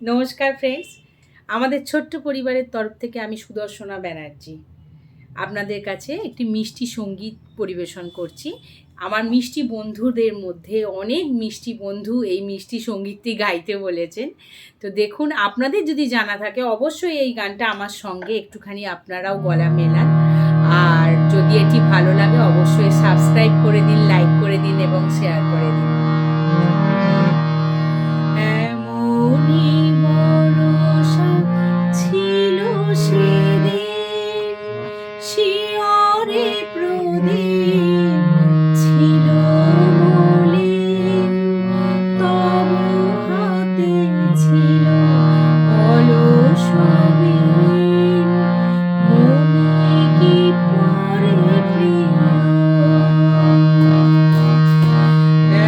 নমস্কার ফ্রেন্ডস, আমাদের ছোট্ট পরিবারের তরফ থেকে আমি সুদর্শনা ব্যানার্জি আপনাদের কাছে একটি মিষ্টি সঙ্গীত পরিবেশন করছি। আমার মিষ্টি বন্ধুদের মধ্যে অনেক মিষ্টি বন্ধু এই মিষ্টি সঙ্গীতটি গাইতে বলেছেন। তো দেখুন, আপনাদের যদি জানা থাকে অবশ্যই এই গানটা আমার সঙ্গে একটুখানি আপনারাও গলা মেলান। আর যদি এটি ভালো লাগে অবশ্যই সাবস্ক্রাইব করে দিন, লাইক করে দিন এবং শেয়ার করে দিন। শিয়রে প্রদীপ ছিল মলিন, তব হাতে ছিল অলস বীণ, মনে কি পরে প্রিয়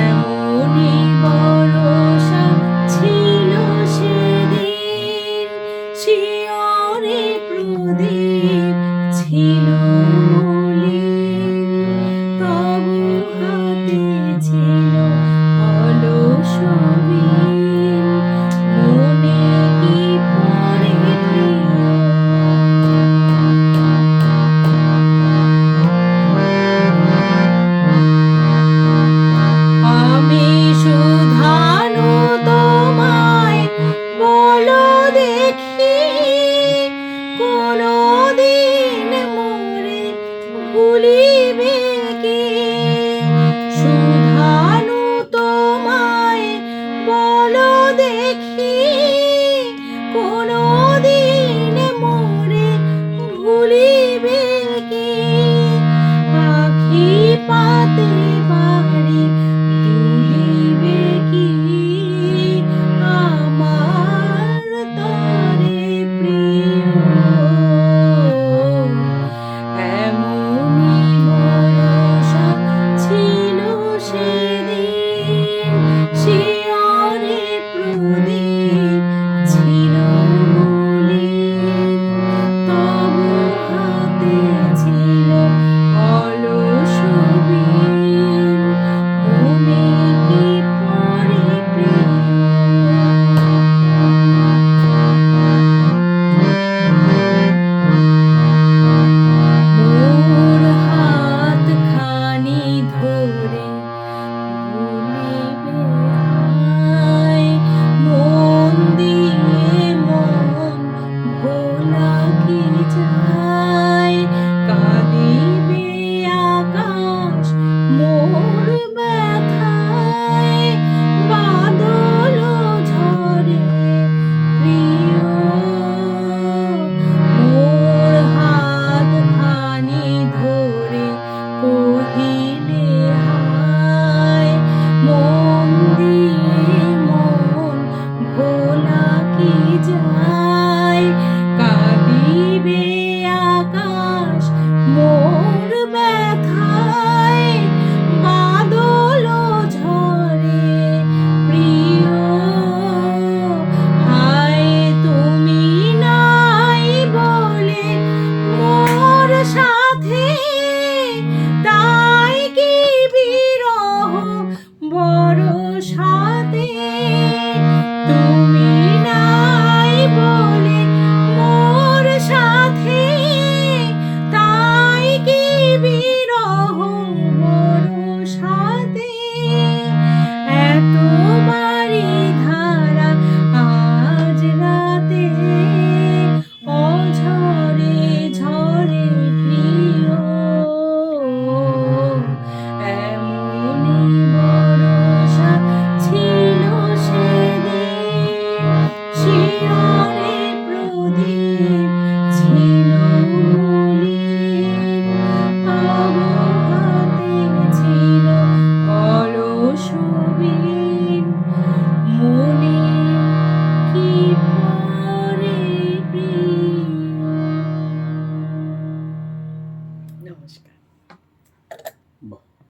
এমনি বরষা ছিল সেদিন, শিয়রে প্রদীপ ছিল মলিন, তব হাতে ছিল অলস বীণ, মনে কি পরে প্রিয়। আমি শুধানু তোমায় বলো দেখি, কোনদিন মোরে ভুলিবে কি? শুধানু তোমায় বলো দেখি, কোনদিন মোরে ভুলিবে কি? পাখি পাতে